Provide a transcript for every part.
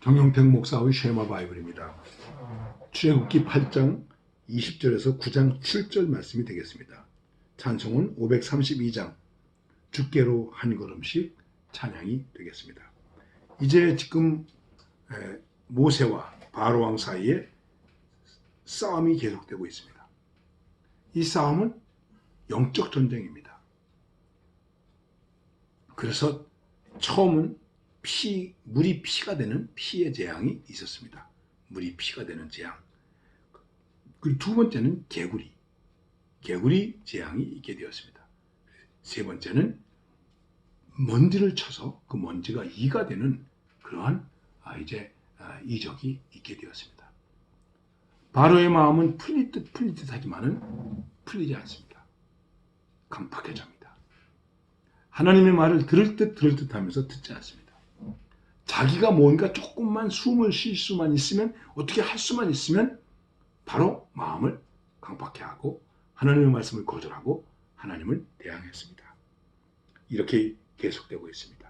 정영택 목사의 쉐마 바이블입니다. 출애굽기 8장 20절에서 9장 7절 말씀이 되겠습니다. 찬송은 532장 주께로 한 걸음씩 찬양이 되겠습니다. 이제 지금 모세와 바로 왕 사이에 싸움이 계속되고 있습니다. 이 싸움은 영적 전쟁입니다. 그래서 처음은 물이 피가 되는 피의 재앙이 있었습니다. 물이 피가 되는 재앙. 그리고 두 번째는 개구리 재앙이 있게 되었습니다. 세 번째는 먼지를 쳐서 그 먼지가 이가 되는 그러한 이적이 있게 되었습니다. 바로의 마음은 풀릴 듯 하지만은 풀리지 않습니다. 강팍해집니다. 하나님의 말을 들을 듯 하면서 듣지 않습니다. 자기가 뭔가 조금만 숨을 쉴 수만 있으면, 어떻게 할 수만 있으면 바로 마음을 강팍해 하고 하나님의 말씀을 거절하고 하나님을 대항했습니다. 이렇게 계속되고 있습니다.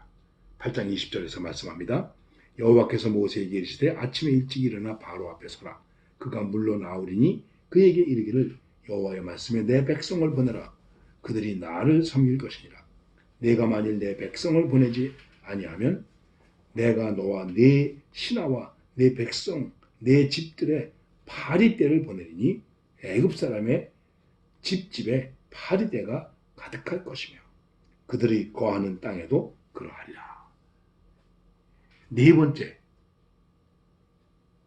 8장 20절에서 말씀합니다. 여호와께서 모세에게 이르시되 아침에 일찍 일어나 바로 앞에 서라. 그가 물러 나오리니 그에게 이르기를 여호와의 말씀에 내 백성을 보내라. 그들이 나를 섬길 것이니라. 내가 만일 내 백성을 보내지 아니하면 내가 너와 네 신하와 네 백성 네 집들의 파리떼를 보내리니 애굽 사람의 집집에 파리떼가 가득할 것이며 그들이 거하는 땅에도 그러하리라. 네 번째,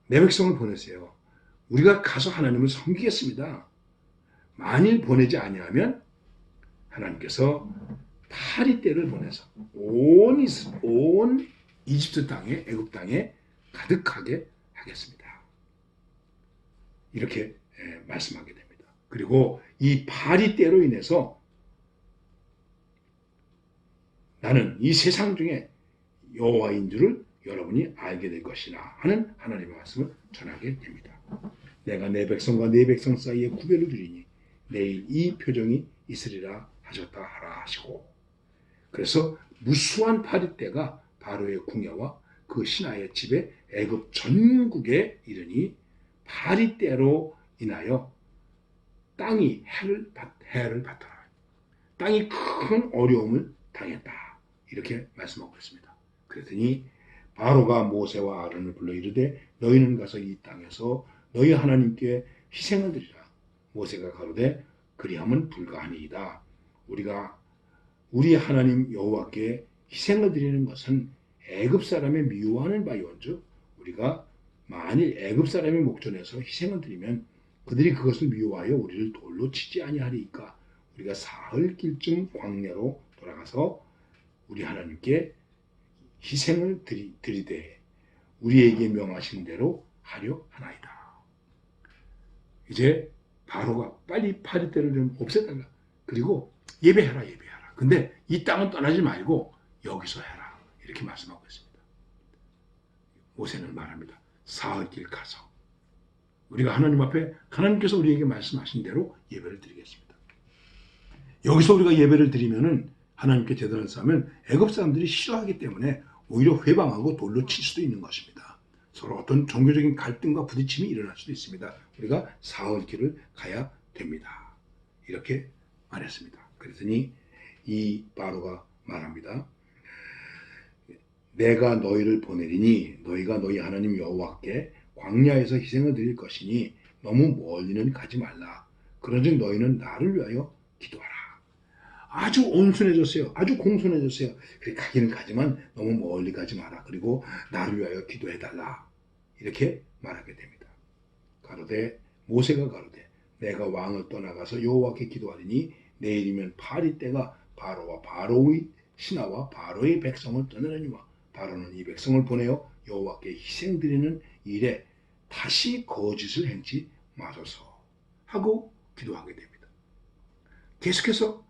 내 백성을 보내세요. 우리가 가서 하나님을 섬기겠습니다. 만일 보내지 아니하면 하나님께서 파리떼를 보내서 온 이집트 땅에, 애굽 땅에 가득하게 하겠습니다. 이렇게 말씀하게 됩니다. 그리고 이 파리떼로 인해서 나는 이 세상 중에 여호와인 줄을 여러분이 알게 될 것이나 하는 하나님의 말씀을 전하게 됩니다. 내가 내 백성과 내 백성 사이에 구별을 두리니 내일 이 표정이 있으리라 하셨다 하라 하시고, 그래서 무수한 파리떼가 바로의 궁녀와 그 신하의 집에 애굽 전국에 이르니 파리떼로 인하여 땅이 해를 받더라. 땅이 큰 어려움을 당했다. 이렇게 말씀하고 있습니다. 그랬더니 바로가 모세와 아론을 불러 이르되 너희는 가서 이 땅에서 너희 하나님께 희생을 드리라. 모세가 가로되 그리함은 불가하니이다. 우리가 우리 하나님 여호와께 희생을 드리는 것은 애굽 사람의 미워하는 바이온즉 우리가 만일 애굽 사람의 목전에서 희생을 드리면 그들이 그것을 미워하여 우리를 돌로 치지 아니하리이까 우리가 사흘 길쯤 광야로 돌아가서 우리 하나님께 희생을 드리되 우리에게 명하신 대로 하려 하나이다. 이제 바로가 빨리 파리떼를 좀 없애달라. 그리고 예배해라. 근데 이 땅은 떠나지 말고 여기서 해라. 이렇게 말씀하고 있습니다. 모세는 말합니다. 사흘 길 가서 우리가 하나님 앞에 하나님께서 우리에게 말씀하신 대로 예배를 드리겠습니다. 여기서 우리가 예배를 드리면은 하나님께 제대로 싸우면 애굽 사람들이 싫어하기 때문에 오히려 회방하고 돌로 칠 수도 있는 것입니다. 서로 어떤 종교적인 갈등과 부딪힘이 일어날 수도 있습니다. 우리가 사흘 길을 가야 됩니다. 이렇게 말했습니다. 그랬더니 이 바로가 말합니다. 내가 너희를 보내리니 너희가 너희 하나님 여호와께 광야에서 희생을 드릴 것이니 너무 멀리는 가지 말라. 그런즉 너희는 나를 위하여 기도하라. 아주 온순해졌어요. 아주 공손해졌어요. 그래 가기는 가지만 너무 멀리 가지 마라. 그리고 나를 위하여 기도해달라. 이렇게 말하게 됩니다. 가로되 모세가 가로되 내가 왕을 떠나가서 여호와께 기도하리니 내일이면 파리떼가 바로와 바로의 신하와 바로의 백성을 떠나느니와 바로는 이 백성을 보내어 여호와께 희생드리는 일에 다시 거짓을 행치 마소서 하고 기도하게 됩니다. 계속해서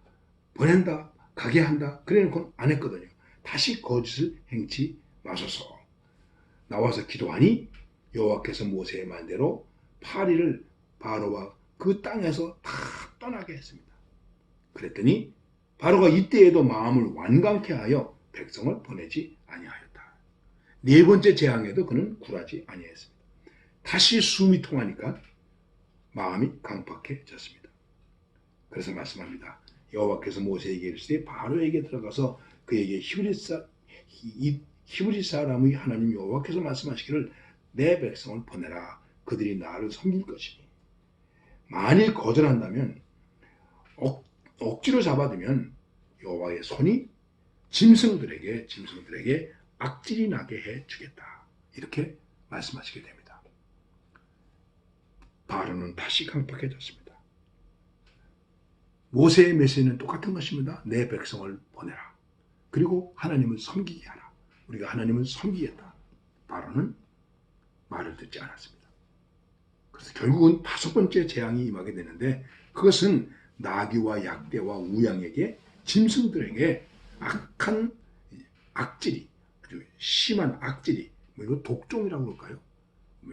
보낸다, 가게 한다 그래놓고 안 했거든요. 다시 거짓을 행치 마소서. 나와서 기도하니 여호와께서 모세의 말대로 파리를 바로와 그 땅에서 다 떠나게 했습니다. 그랬더니 바로가 이때에도 마음을 완강케 하여 백성을 보내지 아니하였다. 네 번째 재앙에도 그는 굴하지 아니했습니다. 다시 숨이 통하니까 마음이 강팍해졌습니다. 그래서 말씀합니다. 여호와께서 모세에게 이르시되 바로에게 들어가서 그에게 히브리 사람의 하나님 여호와께서 말씀하시기를 내 백성을 보내라. 그들이 나를 섬길 것이니 만일 거절한다면 억지로 잡아두면 여호와의 손이 짐승들에게 악질이 나게 해주겠다. 이렇게 말씀하시게 됩니다. 바로는 다시 강팍해졌습니다. 모세의 메시지는 똑같은 것입니다. 내 백성을 보내라. 그리고 하나님을 섬기게 하라. 우리가 하나님을 섬기겠다. 바로는 말을 듣지 않았습니다. 그래서 결국은 다섯 번째 재앙이 임하게 되는데 그것은 나귀와 약대와 우양에게 짐승들에게 악한 악질이 아주 심한 악질이 이거 독종이라고 할까요?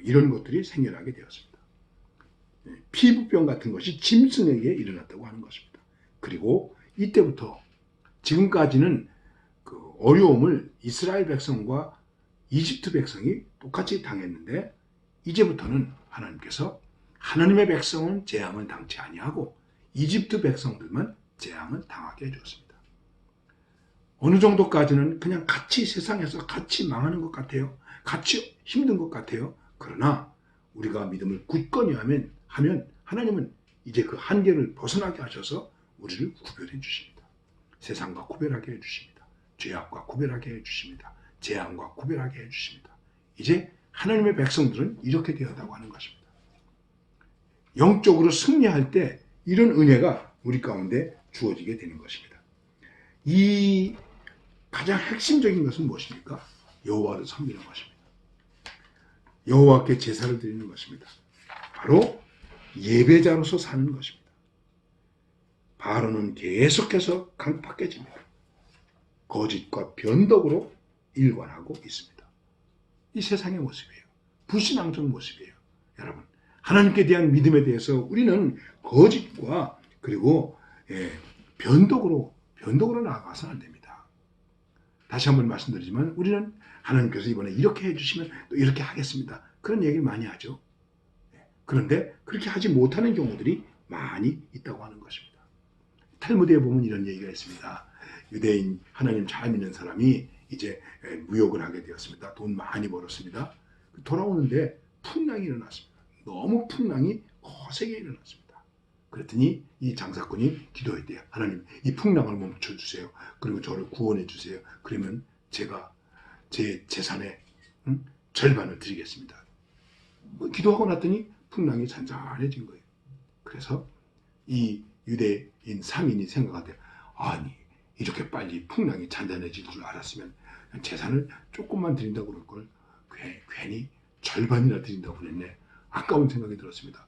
이런 것들이 생겨나게 되었습니다. 피부병 같은 것이 짐승에게 일어났다고 하는 것입니다. 그리고 이때부터 지금까지는 그 어려움을 이스라엘 백성과 이집트 백성이 똑같이 당했는데 이제부터는 하나님께서 하나님의 백성은 재앙을 당치 아니하고 이집트 백성들만 재앙을 당하게 해주었습니다. 어느 정도까지는 그냥 같이 세상에서 같이 망하는 것 같아요. 같이 힘든 것 같아요. 그러나 우리가 믿음을 굳건히 하면 하나님은 이제 그 한계를 벗어나게 하셔서 우리를 구별해 주십니다. 세상과 구별하게 해주십니다. 죄악과 구별하게 해주십니다. 재앙과 구별하게 해주십니다. 이제 하나님의 백성들은 이렇게 되었다고 하는 것입니다. 영적으로 승리할 때 이런 은혜가 우리 가운데 주어지게 되는 것입니다. 이 가장 핵심적인 것은 무엇입니까? 여호와를 섬기는 것입니다. 여호와께 제사를 드리는 것입니다. 바로 예배자로서 사는 것입니다. 바로는 계속해서 강팍해집니다. 거짓과 변덕으로 일관하고 있습니다. 이 세상의 모습이에요. 불신앙적 모습이에요. 여러분, 하나님께 대한 믿음에 대해서 우리는 거짓과 그리고 변덕으로 나아가서는 안 됩니다. 다시 한번 말씀드리지만 우리는 하나님께서 이번에 이렇게 해주시면 또 이렇게 하겠습니다. 그런 얘기를 많이 하죠. 그런데 그렇게 하지 못하는 경우들이 많이 있다고 하는 것입니다. 탈무드에 보면 이런 얘기가 있습니다. 유대인 하나님 잘 믿는 사람이 이제 무역을 하게 되었습니다. 돈 많이 벌었습니다. 돌아오는데 풍랑이 일어났습니다. 너무 풍랑이 거세게 일어났습니다. 그랬더니 이 장사꾼이 기도했대요. 하나님, 이 풍랑을 멈춰주세요. 그리고 저를 구원해 주세요. 그러면 제가 제 재산의 절반을 드리겠습니다. 기도하고 났더니 풍랑이 잔잔해진 거예요. 그래서 이 유대인 상인이 생각하되, 아니 이렇게 빨리 풍랑이 잔잔해질 줄 알았으면 재산을 조금만 드린다고 그럴 걸 괜히 절반이나 드린다고 그랬네. 아까운 생각이 들었습니다.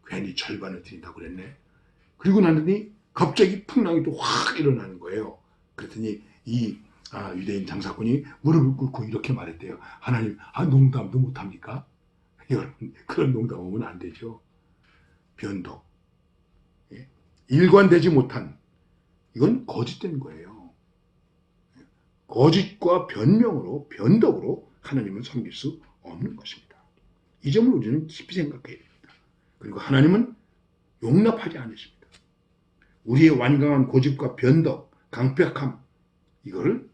괜히 절반을 드린다고 그랬네. 그리고 나더니 갑자기 풍랑이 또 확 일어나는 거예요. 그랬더니 이 유대인 장사꾼이 무릎을 꿇고 이렇게 말했대요. 하나님, 농담도 못합니까? 여러분, 그런 농담하면 안 되죠. 변덕, 일관되지 못한, 이건 거짓된 거예요. 거짓과 변덕으로 하나님을 섬길 수 없는 것입니다. 이 점을 우리는 깊이 생각해야 됩니다. 그리고 하나님은 용납하지 않으십니다. 우리의 완강한 고집과 변덕, 강팍함, 이거를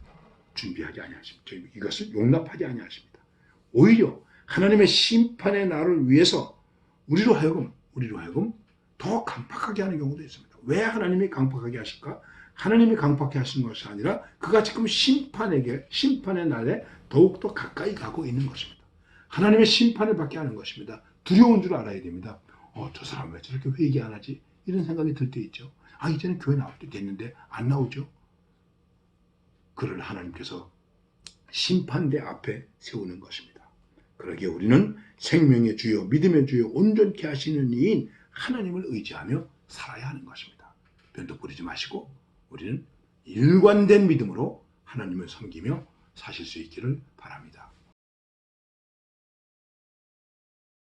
준비하지 아니하십니다. 이것을 용납하지 아니하십니다. 오히려 하나님의 심판의 날을 위해서 우리로 하여금 더 강팍하게 하는 경우도 있습니다. 왜 하나님이 강팍하게 하실까? 하나님이 강팍하게 하시는 것이 아니라 그가 지금 심판의 날에 더욱더 가까이 가고 있는 것입니다. 하나님의 심판을 받게 하는 것입니다. 두려운 줄 알아야 됩니다. 저 사람 왜 저렇게 회개 안 하지? 이런 생각이 들 때 있죠. 이제는 교회 나올 때 됐는데 안 나오죠. 그를 하나님께서 심판대 앞에 세우는 것입니다. 그러기에 우리는 생명의 주요, 믿음의 주요, 온전케 하시는 이인 하나님을 의지하며 살아야 하는 것입니다. 변덕 부리지 마시고 우리는 일관된 믿음으로 하나님을 섬기며 사실 수 있기를 바랍니다.